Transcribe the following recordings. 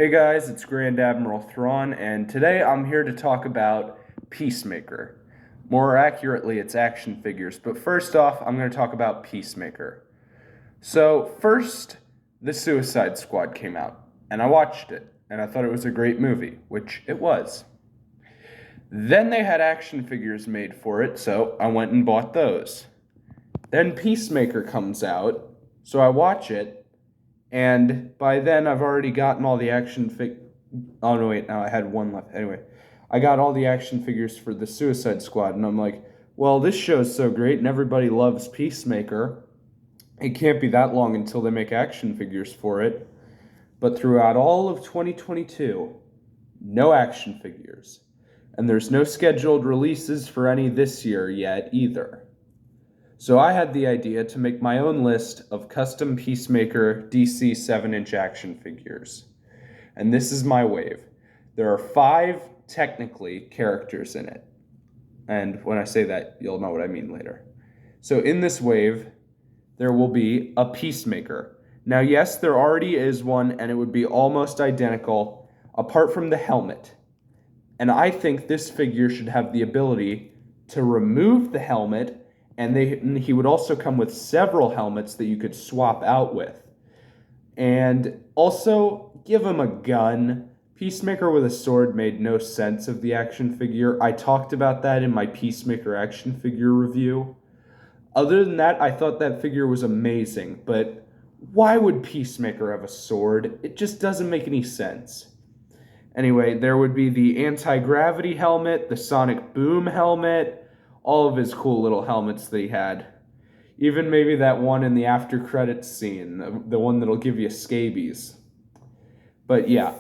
Hey guys, it's Grand Admiral Thrawn, and today I'm here to talk about Peacemaker. More accurately, it's action figures, but first off, I'm going to talk about Peacemaker. So, first, The Suicide Squad came out, and I watched it, and I thought it was a great movie, which it was. Then they had action figures made for it, so I went and bought those. Then Peacemaker comes out, so I watch it, and by then I've already gotten all the Oh no, wait, now I had one left. Anyway, I got all the action figures for the Suicide Squad, and I'm like, well, this show's so great, and everybody loves Peacemaker. It can't be that long until they make action figures for it. But throughout all of 2022, no action figures. And there's no scheduled releases for any this year yet either. So I had the idea to make my own list of custom Peacemaker DC 7-inch action figures. And this is my wave. There are 5 technically characters in it. And when I say that, you'll know what I mean later. So in this wave, there will be a Peacemaker. Now, yes, there already is one, and it would be almost identical, apart from the helmet. And I think this figure should have the ability to remove the helmet, and he would also come with several helmets that you could swap out with. And also, give him a gun. Peacemaker with a sword made no sense of the action figure. I talked about that in my Peacemaker action figure review. Other than that, I thought that figure was amazing, but why would Peacemaker have a sword? It just doesn't make any sense. Anyway, there would be the anti-gravity helmet, the sonic boom helmet, all of his cool little helmets that he had. Even maybe that one in the after credits scene, the one that'll give you scabies. But yeah,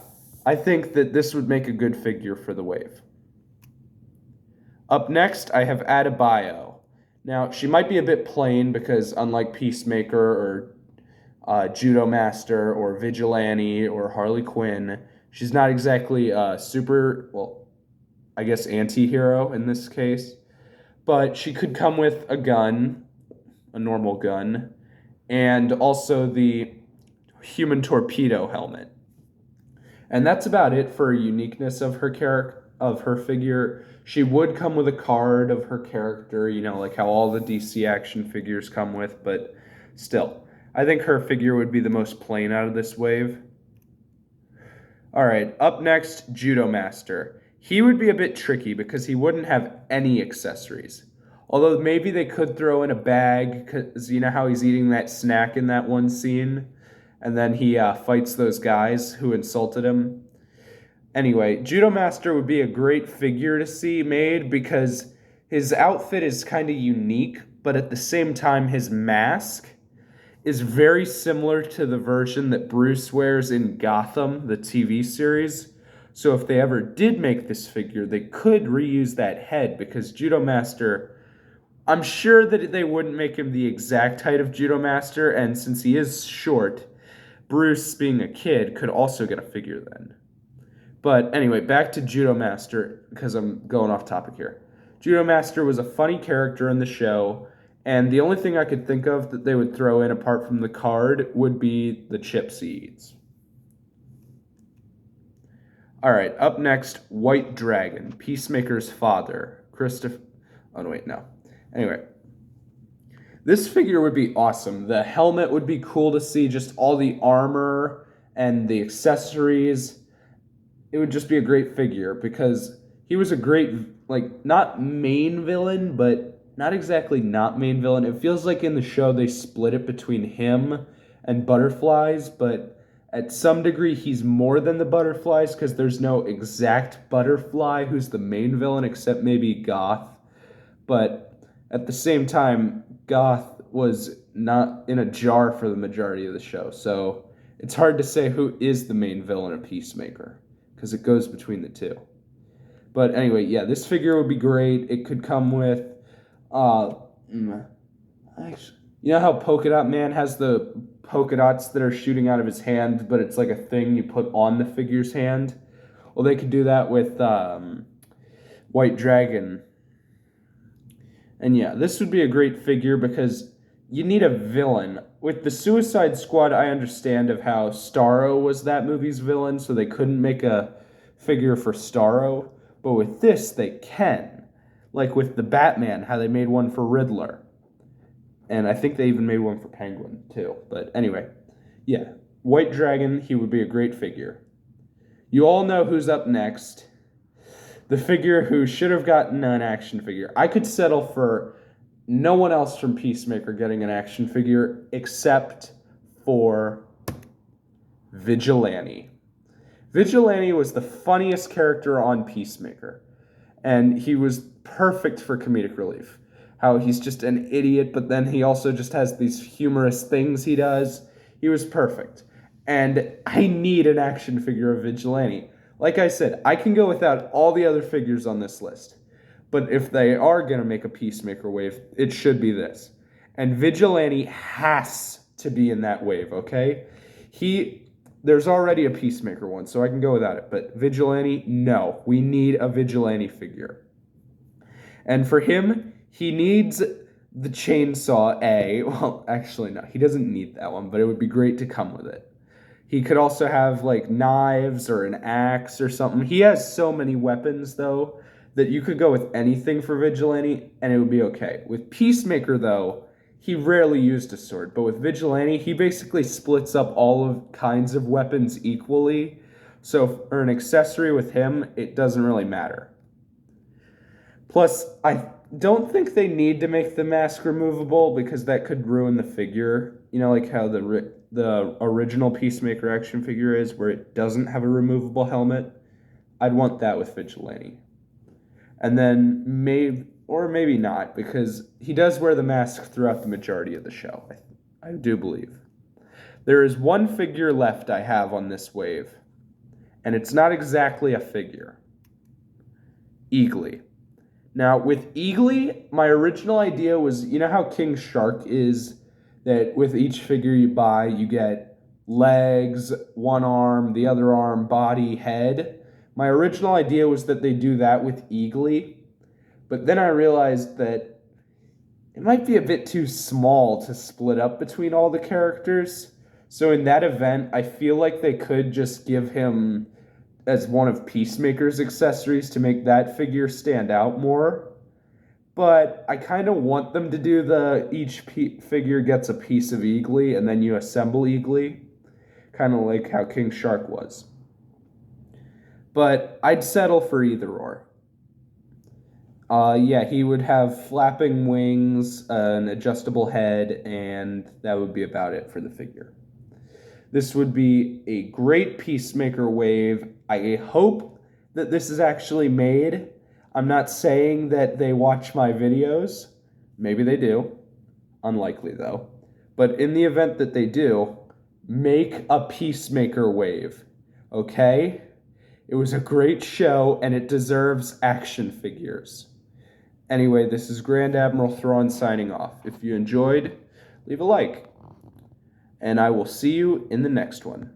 I think that this would make a good figure for the wave. Up next, I have Adebayo. Now, she might be a bit plain because unlike Peacemaker or Judo Master or Vigilante or Harley Quinn, she's not exactly a I guess anti-hero in this case. But she could come with a gun, a normal gun, and also the human torpedo helmet. And that's about it for uniqueness of her figure. She would come with a card of her character, like how all the DC action figures come with, but still, I think her figure would be the most plain out of this wave. All right, up next, Judo Master. He would be a bit tricky because he wouldn't have any accessories. Although maybe they could throw in a bag, because you know how he's eating that snack in that one scene? And then he fights those guys who insulted him. Anyway, Judo Master would be a great figure to see made because his outfit is kind of unique, but at the same time, his mask is very similar to the version that Bruce wears in Gotham, the TV series. So if they ever did make this figure, they could reuse that head because Judo Master, I'm sure that they wouldn't make him the exact height of Judo Master, and since he is short, Bruce, being a kid, could also get a figure then. But anyway, back to Judo Master, because I'm going off topic here. Judo Master was a funny character in the show, and the only thing I could think of that they would throw in apart from the card would be the chips he eats. All right, up next, White Dragon, Peacemaker's father, Christopher. Oh, no, wait, no. Anyway, this figure would be awesome. The helmet would be cool to see, just all the armor and the accessories. It would just be a great figure because he was a great, not main villain, but not exactly not main villain. It feels like in the show they split it between him and Butterflies, but at some degree he's more than the Butterflies because there's no exact Butterfly who's the main villain except maybe Goth. But at the same time, Goth was not in a jar for the majority of the show, so it's hard to say who is the main villain of Peacemaker because it goes between the two. But anyway, yeah, this figure would be great. It could come with, you know how Polka Dot Man has the polka dots that are shooting out of his hand, but it's like a thing you put on the figure's hand? Well, they could do that with White Dragon. And yeah, this would be a great figure because you need a villain. With the Suicide Squad, I understand of how Starro was that movie's villain, so they couldn't make a figure for Starro. But with this, they can. Like with the Batman, how they made one for Riddler. And I think they even made one for Penguin, too. But anyway, yeah. White Dragon, he would be a great figure. You all know who's up next. The figure who should have gotten an action figure. I could settle for no one else from Peacemaker getting an action figure except for Vigilante. Vigilante was the funniest character on Peacemaker, and he was perfect for comedic relief. How he's just an idiot, but then he also just has these humorous things he does. He was perfect. And I need an action figure of Vigilante. Like I said, I can go without all the other figures on this list. But if they are going to make a Peacemaker wave, it should be this. And Vigilante has to be in that wave, okay? There's already a Peacemaker one, so I can go without it. But Vigilante, no. We need a Vigilante figure. And for him, he needs the Chainsaw A. Well, actually, no. He doesn't need that one, but it would be great to come with it. He could also have, like, knives or an axe or something. He has so many weapons, though, that you could go with anything for Vigilante, and it would be okay. With Peacemaker, though, he rarely used a sword. But with Vigilante, he basically splits up all of kinds of weapons equally. So for an accessory with him, it doesn't really matter. Plus, I don't think they need to make the mask removable because that could ruin the figure. You know, like how the original Peacemaker action figure is, where it doesn't have a removable helmet. I'd want that with Vigilante. And then maybe not, because he does wear the mask throughout the majority of the show, I do believe. There is one figure left I have on this wave, and it's not exactly a figure. Eagly. Now, with Eagly, my original idea was, you know how King Shark is, that with each figure you buy, you get legs, one arm, the other arm, body, head. My original idea was that they do that with Eagly, but then I realized that it might be a bit too small to split up between all the characters. So in that event, I feel like they could just give him as one of Peacemaker's accessories to make that figure stand out more. But I kind of want them to do each figure gets a piece of Eagly, and then you assemble Eagly, kind of like how King Shark was. But I'd settle for either or. Yeah, he would have flapping wings, an adjustable head, and that would be about it for the figure. This would be a great Peacemaker wave. I hope that this is actually made. I'm not saying that they watch my videos. Maybe they do. Unlikely, though. But in the event that they do, make a Peacemaker wave. Okay? It was a great show, and it deserves action figures. Anyway, this is Grand Admiral Thrawn signing off. If you enjoyed, leave a like. And I will see you in the next one.